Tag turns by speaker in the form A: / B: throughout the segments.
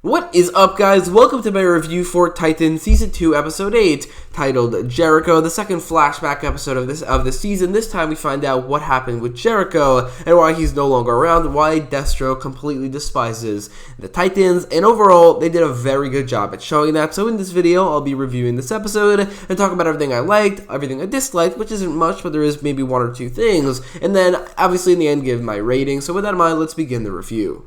A: What is up, guys? Welcome to my review for Titan Season 2, Episode 8, titled Jericho, the second flashback episode of this season. This time we find out what happened with Jericho and why he's no longer around, why Deathstroke completely despises the Titans, and overall, they did a very good job at showing that. So in this video, I'll be reviewing this episode and talking about everything I liked, everything I disliked, which isn't much, but there is maybe one or two things, and then, obviously, in the end, give my rating. So with that in mind, let's begin the review.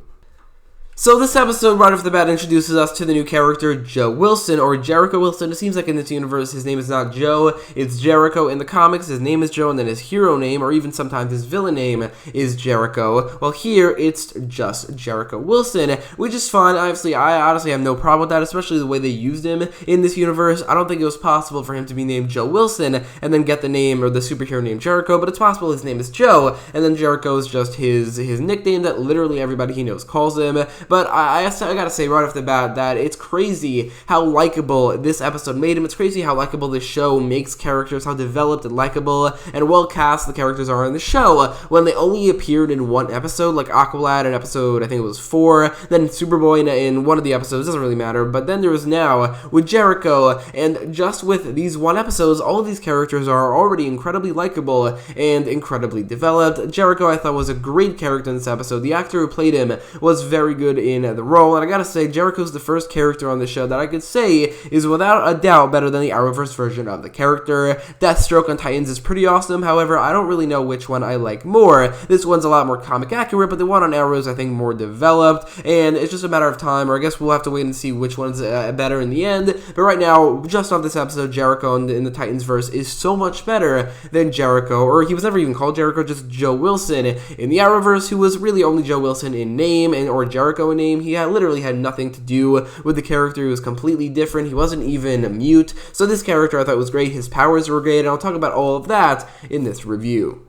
A: So this episode, right off the bat, introduces us to the new character, Joe Wilson, or Jericho Wilson. It seems like in this universe, his name is not Joe, it's Jericho. In the comics, his name is Joe, and then his hero name, or even sometimes his villain name, is Jericho. Well, here, it's just Jericho Wilson, which is fine. Obviously, I honestly have no problem with that, especially the way they used him in this universe. I don't think it was possible for him to be named Joe Wilson, and then get the name, or the superhero name Jericho, but it's possible his name is Joe, and then Jericho is just his nickname that literally everybody he knows calls him. But I gotta say right off the bat that it's crazy how likable this episode made him. It's crazy how likable this show makes characters, how developed and likable and well cast the characters are in the show when they only appeared in one episode, like Aqualad in episode, I think it was 4, then Superboy in one of the episodes, doesn't really matter, but then there is now with Jericho, and just with these one episodes, all of these characters are already incredibly likable and incredibly developed. Jericho, I thought, was a great character in this episode. The actor who played him was very good in the role, and I gotta say, Jericho's the first character on the show that I could say is without a doubt better than the Arrowverse version of the character. Deathstroke on Titans is pretty awesome, however, I don't really know which one I like more. This one's a lot more comic accurate, but the one on Arrow is, I think, more developed, and it's just a matter of time, or I guess we'll have to wait and see which one's better in the end. But right now, just off this episode, Jericho in the Titans verse is so much better than Jericho, or he was never even called Jericho, just Joe Wilson in the Arrowverse, who was really only Joe Wilson in name, or Jericho in name. He literally had nothing to do with the character. He was completely different. He wasn't even mute. So this character I thought was great. His powers were great, and I'll talk about all of that in this review.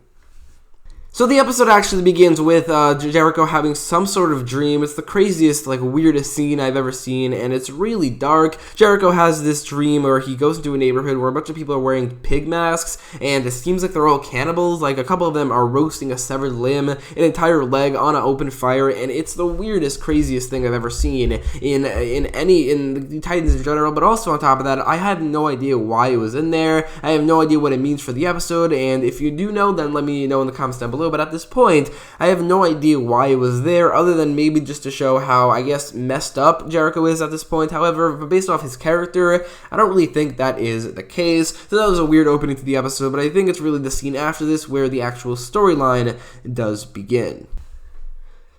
A: So the episode actually begins with Jericho having some sort of dream. It's the craziest, weirdest scene I've ever seen, and it's really dark. Jericho has this dream where he goes into a neighborhood where a bunch of people are wearing pig masks, and it seems like they're all cannibals. Like, a couple of them are roasting a severed limb, an entire leg on an open fire, and it's the weirdest, craziest thing I've ever seen in the Titans in general. But also on top of that, I had no idea why it was in there. I have no idea what it means for the episode, and if you do know, then let me know in the comments down below. But at this point, I have no idea why it was there, other than maybe just to show how, I guess, messed up Jericho is at this point. However, based off his character, I don't really think that is the case. So that was a weird opening to the episode, but I think it's really the scene after this where the actual storyline does begin.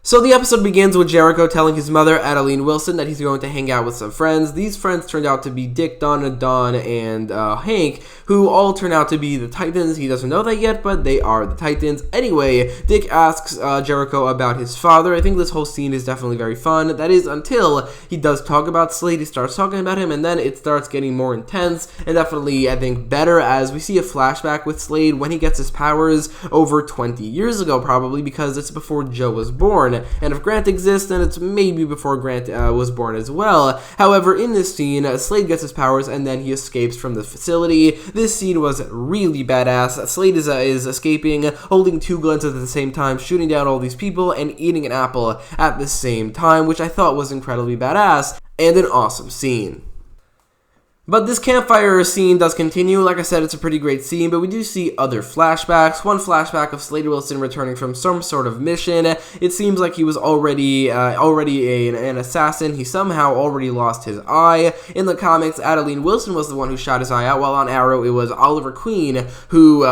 A: So the episode begins with Jericho telling his mother, Adeline Wilson, that he's going to hang out with some friends. These friends turned out to be Dick, Donna, Dawn, and Hank, who all turn out to be the Titans. He doesn't know that yet, but they are the Titans. Anyway, Dick asks Jericho about his father. I think this whole scene is definitely very fun. That is until he does talk about Slade. He starts talking about him, and then it starts getting more intense, and definitely, I think, better, as we see a flashback with Slade when he gets his powers over 20 years ago, probably, because it's before Joe was born. And if Grant exists, then it's maybe before Grant was born as well. However, in this scene, Slade gets his powers and then he escapes from the facility. This scene was really badass. Slade is escaping, holding two guns at the same time, shooting down all these people, and eating an apple at the same time, which I thought was incredibly badass and an awesome scene. But this campfire scene does continue. Like I said, it's a pretty great scene, but we do see other flashbacks. One flashback of Slade Wilson returning from some sort of mission. It seems like he was already an assassin. He somehow already lost his eye. In the comics, Adeline Wilson was the one who shot his eye out, while on Arrow, it was Oliver Queen who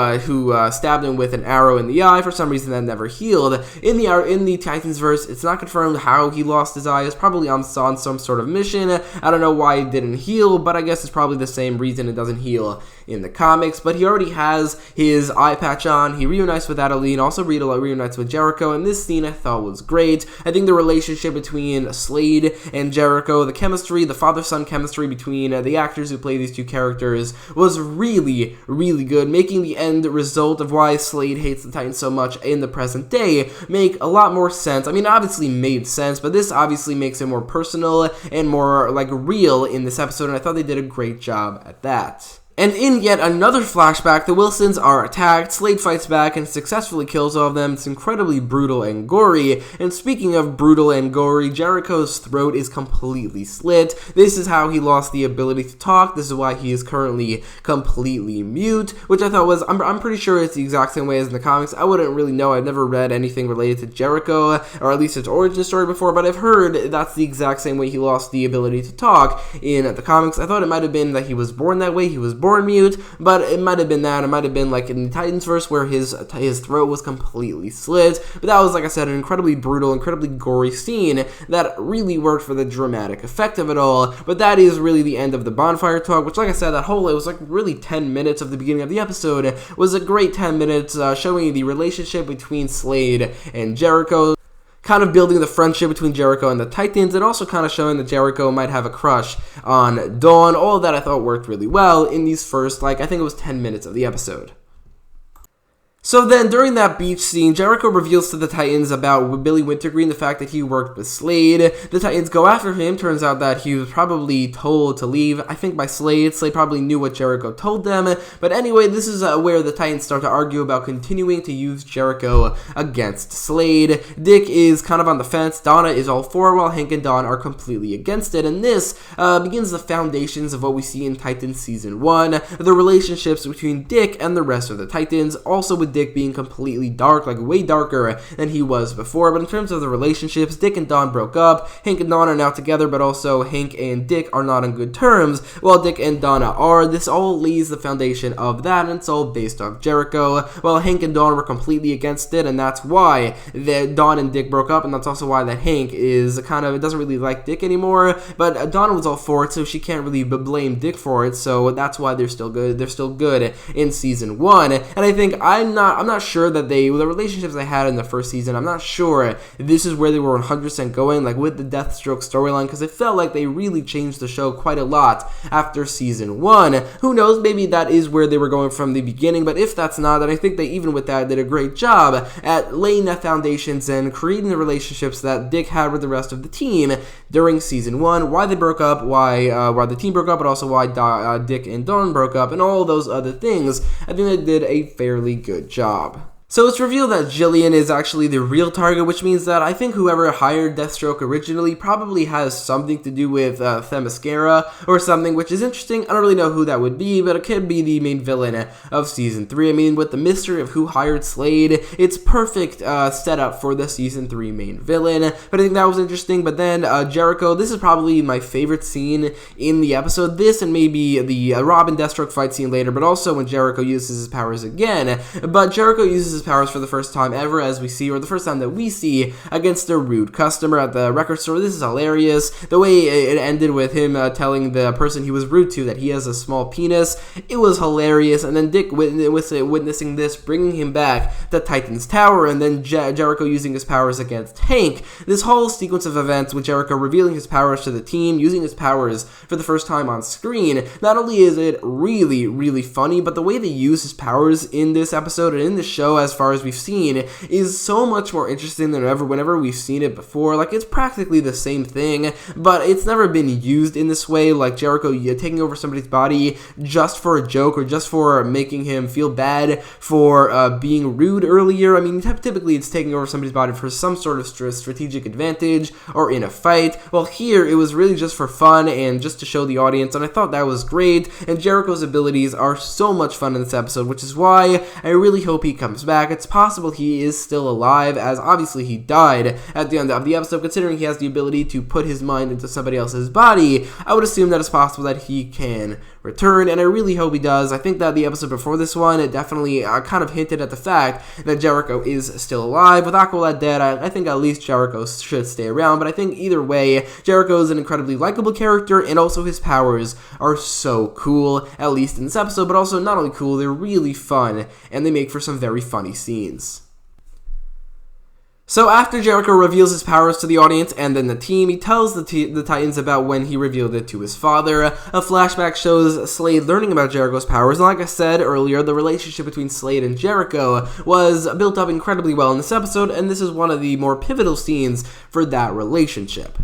A: stabbed him with an arrow in the eye. For some reason, that never healed. In the Titans verse, it's not confirmed how he lost his eye. It's probably on some sort of mission. I don't know why it didn't heal, but I guess it's probably the same reason it doesn't heal in the comics. But he already has his eye patch on. He reunites with Adeline, also reunites with Jericho, and this scene I thought was great. I think the relationship between Slade and Jericho, the chemistry, the father-son chemistry between the actors who play these two characters was really, really good, making the end result of why Slade hates the Titans so much in the present day make a lot more sense. I mean, obviously made sense, but this obviously makes it more personal and more, real in this episode, and I thought they did a great job at that. And in yet another flashback, the Wilsons are attacked, Slade fights back and successfully kills all of them. It's incredibly brutal and gory. And speaking of brutal and gory, Jericho's throat is completely slit. This is how he lost the ability to talk. This is why he is currently completely mute, which I thought was, I'm pretty sure it's the exact same way as in the comics. I wouldn't really know. I've never read anything related to Jericho, or at least its origin story before, but I've heard that's the exact same way he lost the ability to talk in the comics. I thought it might have been that he was born that way. He was born mute, but it might have been that. It might have been like in the Titans verse where his throat was completely slit. But that was, like I said, an incredibly brutal, incredibly gory scene that really worked for the dramatic effect of it all. But that is really the end of the bonfire talk, which, like I said, it was like really 10 minutes of the beginning of the episode. It was a great 10 minutes showing the relationship between Slade and Jericho, kind of building the friendship between Jericho and the Titans, and also kind of showing that Jericho might have a crush on Dawn. All of that I thought worked really well in these first, I think it was 10 minutes of the episode. So then, during that beach scene, Jericho reveals to the Titans about Billy Wintergreen, the fact that he worked with Slade. The Titans go after him. Turns out that he was probably told to leave, I think by Slade. Slade probably knew what Jericho told them. But anyway, this is where the Titans start to argue about continuing to use Jericho against Slade. Dick is kind of on the fence. Donna is all for it, while Hank and Dawn are completely against it. And this begins the foundations of what we see in Titans Season 1. The relationships between Dick and the rest of the Titans. Also with Dick being completely dark, like way darker than he was before. But in terms of the relationships, Dick and Dawn broke up. Hank and Dawn are now together, but also Hank and Dick are not on good terms, while Dick and Donna are. This all lays the foundation of that, and it's all based off Jericho. While Hank and Dawn were completely against it, and that's why Dawn and Dick broke up, and that's also why that Hank is doesn't really like Dick anymore. But Donna was all for it, so she can't really blame Dick for it, so that's why they're still good. They're still good in Season 1, and I think I'm not sure that the relationships they had in the first season, I'm not sure this is where they were 100% going, like with the Deathstroke storyline, because it felt like they really changed the show quite a lot after Season 1. Who knows, maybe that is where they were going from the beginning, but if that's not, then I think they, even with that, did a great job at laying the foundations and creating the relationships that Dick had with the rest of the team during Season 1, why they broke up, why the team broke up, but also why Dick and Dawn broke up, and all those other things. I think they did a fairly good job. So it's revealed that Jillian is actually the real target, which means that I think whoever hired Deathstroke originally probably has something to do with Themyscira or something, which is interesting. I don't really know who that would be, but it could be the main villain of Season 3. I mean, with the mystery of who hired Slade, it's perfect setup for the Season 3 main villain. But I think that was interesting. But then Jericho, this is probably my favorite scene in the episode. This and maybe the Robin Deathstroke fight scene later, but also when Jericho uses his powers again. But Jericho uses his powers for the first time ever, as we see, or the first time that we see, against a rude customer at the record store. This is hilarious. The way it ended with him telling the person he was rude to that he has a small penis, it was hilarious. And then Dick witnessing this, bringing him back to Titan's Tower, and then Jericho using his powers against Hank. This whole sequence of events with Jericho revealing his powers to the team, using his powers for the first time on screen, not only is it really, really funny, but the way they use his powers in this episode and in the show, as far as we've seen, is so much more interesting than whenever we've seen it before. Like, it's practically the same thing, but it's never been used in this way, like Jericho taking over somebody's body just for a joke or just for making him feel bad for being rude earlier. I mean, typically it's taking over somebody's body for some sort of strategic advantage or in a fight. Well, here it was really just for fun and just to show the audience, and I thought that was great. And Jericho's abilities are so much fun in this episode, which is why I really hope he comes back. It's possible he is still alive, as obviously he died at the end of the episode. Considering he has the ability to put his mind into somebody else's body, I would assume that it's possible that he can return, and I really hope he does. I think that the episode before this one, it definitely kind of hinted at the fact that Jericho is still alive. With Aqualad dead, I think at least Jericho should stay around, but I think either way, Jericho is an incredibly likable character, and also his powers are so cool, at least in this episode, but also not only cool, they're really fun, and they make for some very funny scenes. So after Jericho reveals his powers to the audience and then the team, he tells the Titans about when he revealed it to his father. A flashback shows Slade learning about Jericho's powers, and like I said earlier, the relationship between Slade and Jericho was built up incredibly well in this episode, and this is one of the more pivotal scenes for that relationship.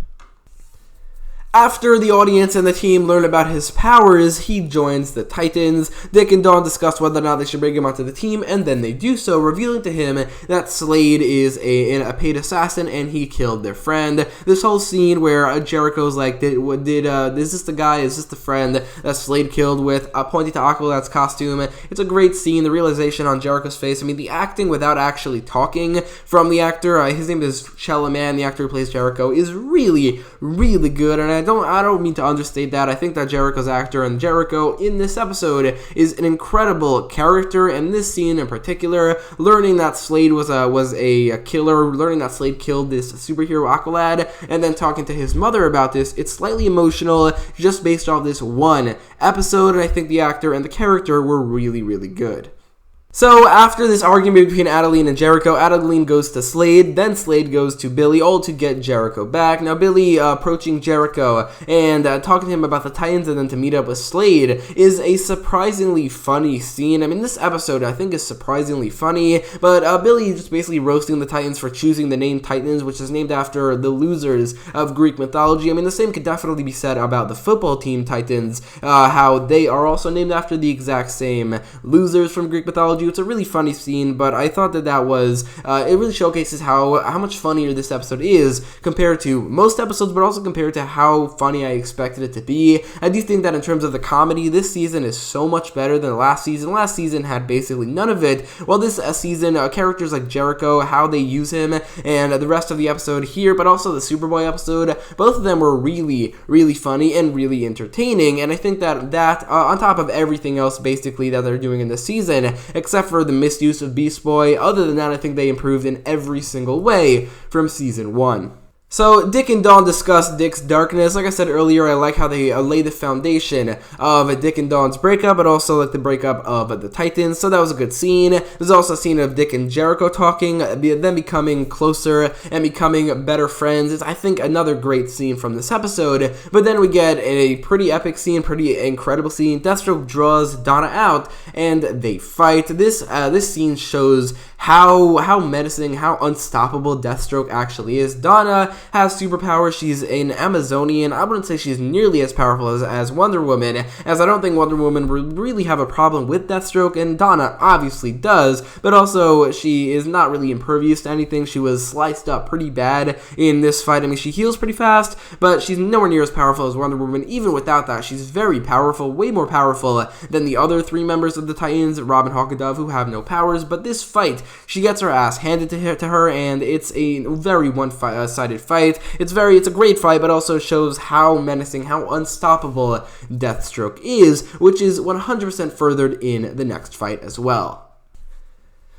A: After the audience and the team learn about his powers, he joins the Titans. Dick and Dawn discuss whether or not they should bring him onto the team, and then they do so, revealing to him that Slade is a paid assassin and he killed their friend. This whole scene where Jericho's like, is this the guy, is this the friend that Slade killed with, pointing to Aqualad's costume. It's a great scene, the realization on Jericho's face. I mean, the acting without actually talking from the actor, his name is Chalaman, the actor who plays Jericho, is really, really good, and I don't mean to understate that. I think that Jericho's actor and Jericho in this episode is an incredible character, and this scene in particular, learning that Slade was a killer, learning that Slade killed this superhero Aqualad, and then talking to his mother about this, it's slightly emotional just based off this one episode, and I think the actor and the character were really, really good. So after this argument between Adeline and Jericho, Adeline goes to Slade, then Slade goes to Billy, all to get Jericho back. Now Billy approaching Jericho and talking to him about the Titans and then to meet up with Slade is a surprisingly funny scene. I mean, this episode I think is surprisingly funny, but Billy just basically roasting the Titans for choosing the name Titans, which is named after the losers of Greek mythology. I mean, the same could definitely be said about the football team Titans, how they are also named after the exact same losers from Greek mythology. It's a really funny scene, but I thought that was, it really showcases how much funnier this episode is compared to most episodes, but also compared to how funny I expected it to be. I do think that in terms of the comedy, this season is so much better than last season. Last season had basically none of it, while this season, characters like Jericho, how they use him, and the rest of the episode here, but also the Superboy episode, both of them were really, really funny and really entertaining, and I think that on top of everything else, basically, that they're doing in this season, except for the misuse of Beast Boy, other than that, I think they improved in every single way from Season 1. So, Dick and Dawn discuss Dick's darkness. Like I said earlier, I like how they lay the foundation of Dick and Dawn's breakup, but also like the breakup of the Titans, so that was a good scene. There's also a scene of Dick and Jericho talking, them becoming closer and becoming better friends. It's, I think, another great scene from this episode, but then we get a pretty epic scene, pretty incredible scene. Deathstroke draws Donna out, and they fight. This scene shows how menacing, how unstoppable Deathstroke actually is. Donna has superpowers. She's an Amazonian. I wouldn't say she's nearly as powerful as Wonder Woman, as I don't think Wonder Woman would really have a problem with Deathstroke, and Donna obviously does, but also she is not really impervious to anything. She was sliced up pretty bad in this fight. I mean, she heals pretty fast, but she's nowhere near as powerful as Wonder Woman. Even without that, she's very powerful, way more powerful than the other three members of the Titans, Robin, Hawk, and Dove, who have no powers. But this fight, she gets her ass handed to her, and it's a very one-sided fight. It's a great fight, but also shows how menacing, how unstoppable Deathstroke is, which is 100% furthered in the next fight as well.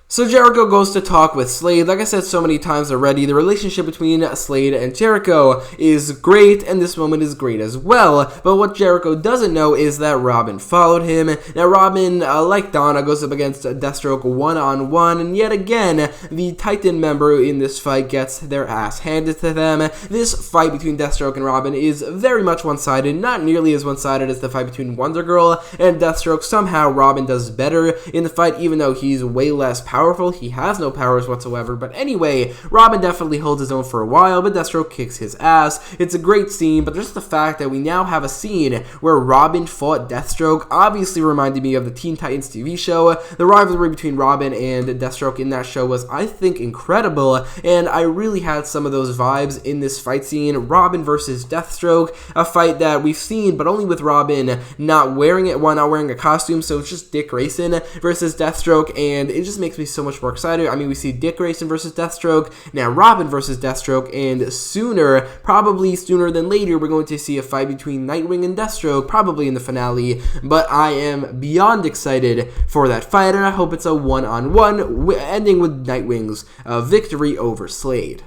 A: So Jericho goes to talk with Slade. Like I said so many times already, the relationship between Slade and Jericho is great, and this moment is great as well. But what Jericho doesn't know is that Robin followed him. Now Robin, like Donna, goes up against Deathstroke one-on-one, and yet again, the Titan member in this fight gets their ass handed to them. This fight between Deathstroke and Robin is very much one-sided, not nearly as one-sided as the fight between Wonder Girl and Deathstroke. Somehow Robin does better in the fight, even though he's way less powerful. He has no powers whatsoever, but anyway, Robin definitely holds his own for a while, but Deathstroke kicks his ass. It's a great scene, but just the fact that we now have a scene where Robin fought Deathstroke obviously reminded me of the Teen Titans TV show. The rivalry between Robin and Deathstroke in that show was, I think, incredible, and I really had some of those vibes in this fight scene. Robin versus Deathstroke, a fight that we've seen, but only with Robin not wearing a costume, so it's just Dick Grayson versus Deathstroke, and it just makes me so much more excited. I mean, we see Dick Grayson versus Deathstroke, now Robin versus Deathstroke, and probably sooner than later, we're going to see a fight between Nightwing and Deathstroke, probably in the finale, but I am beyond excited for that fight, and I hope it's a one-on-one, ending with Nightwing's victory over Slade.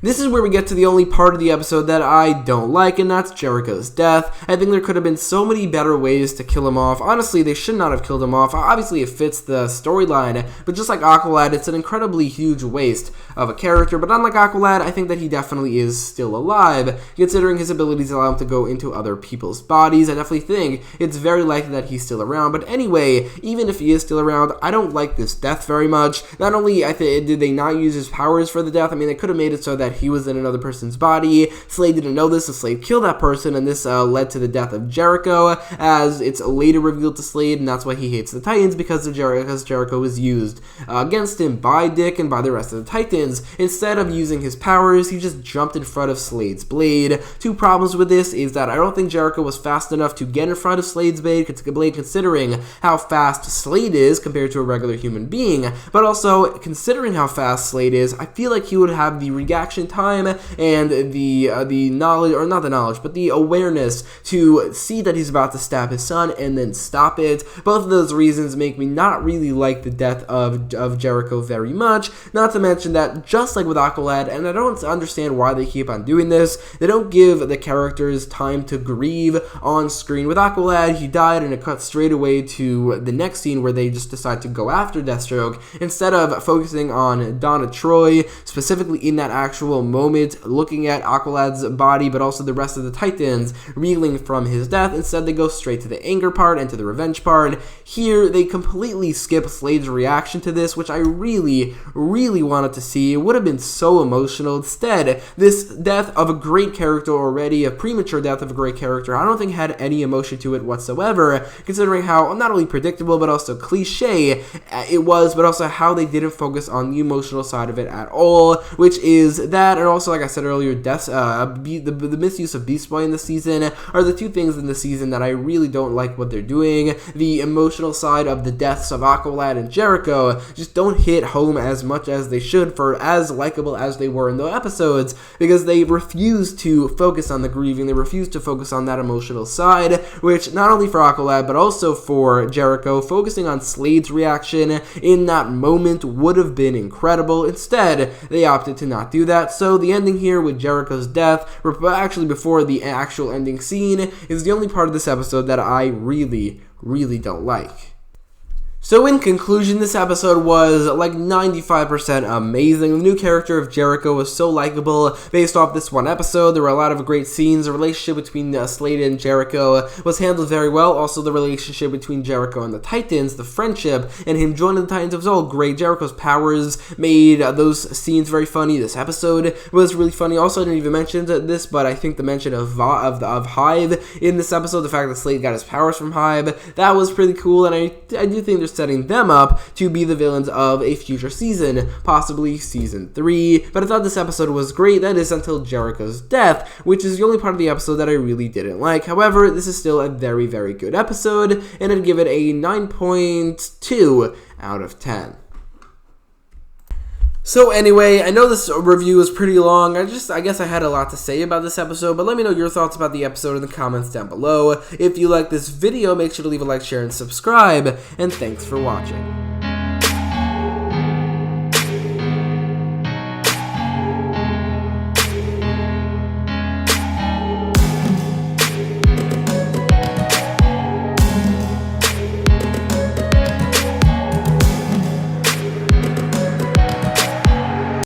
A: This is where we get to the only part of the episode that I don't like, and that's Jericho's death. I think there could have been so many better ways to kill him off. Honestly, they should not have killed him off. Obviously, it fits the storyline, but just like Aqualad, it's an incredibly huge waste of a character. But unlike Aqualad, I think that he definitely is still alive, considering his abilities allow him to go into other people's bodies. I definitely think it's very likely that he's still around. But anyway, even if he is still around, I don't like this death very much. Not only did they not use his powers for the death, I mean, they could have made it so that that he was in another person's body. Slade didn't know this, so Slade killed that person, and this led to the death of Jericho, as it's later revealed to Slade, and that's why he hates the Titans, because Jericho was used against him by Dick and by the rest of the Titans. Instead of using his powers, he just jumped in front of Slade's blade. Two problems with this is that I don't think Jericho was fast enough to get in front of Slade's blade considering how fast Slade is compared to a regular human being, but also considering how fast Slade is, I feel like he would have the reaction time and the knowledge, or not the knowledge, but the awareness to see that he's about to stab his son and then stop it. Both of those reasons make me not really like the death of Jericho very much, not to mention that just like with Aqualad, and I don't understand why they keep on doing this, they don't give the characters time to grieve on screen. With Aqualad, he died and it cut straight away to the next scene where they just decide to go after Deathstroke, instead of focusing on Donna Troy, specifically in that actual moment, looking at Aqualad's body, but also the rest of the Titans reeling from his death. Instead, they go straight to the anger part and to the revenge part. Here, they completely skip Slade's reaction to this, which I really wanted to see. It would have been so emotional. Instead, this death of a great character already, a premature death of a great character, I don't think had any emotion to it whatsoever, considering how not only predictable but also cliche it was, but also how they didn't focus on the emotional side of it at all, which is that, and also, like I said earlier, the misuse of Beast Boy in this season are the two things in the season that I really don't like what they're doing. The emotional side of the deaths of Aqualad and Jericho just don't hit home as much as they should, for as likable as they were in the episodes, because they refuse to focus on the grieving, they refuse to focus on that emotional side, which not only for Aqualad, but also for Jericho, focusing on Slade's reaction in that moment would have been incredible. Instead, they opted to not do that, so the ending here with Jericho's death, actually before the actual ending scene, is the only part of this episode that I really don't like. So in conclusion, this episode was like 95% amazing. The new character of Jericho was so likable based off this one episode. There were a lot of great scenes. The relationship between Slade and Jericho was handled very well. Also, the relationship between Jericho and the Titans, the friendship, and him joining the Titans was all great. Jericho's powers made those scenes very funny. This episode was really funny. Also, I didn't even mention this, but I think the mention of Hive in this episode, the fact that Slade got his powers from Hive, that was pretty cool, and I do think there's setting them up to be the villains of a future season, possibly season 3, but I thought this episode was great. That is until Jericho's death, which is the only part of the episode that I really didn't like. However, this is still a very good episode, and I'd give it a 9.2 out of 10. So anyway, I know this review is pretty long. I guess I had a lot to say about this episode, but let me know your thoughts about the episode in the comments down below. If you like this video, make sure to leave a like, share, and subscribe, and thanks for watching.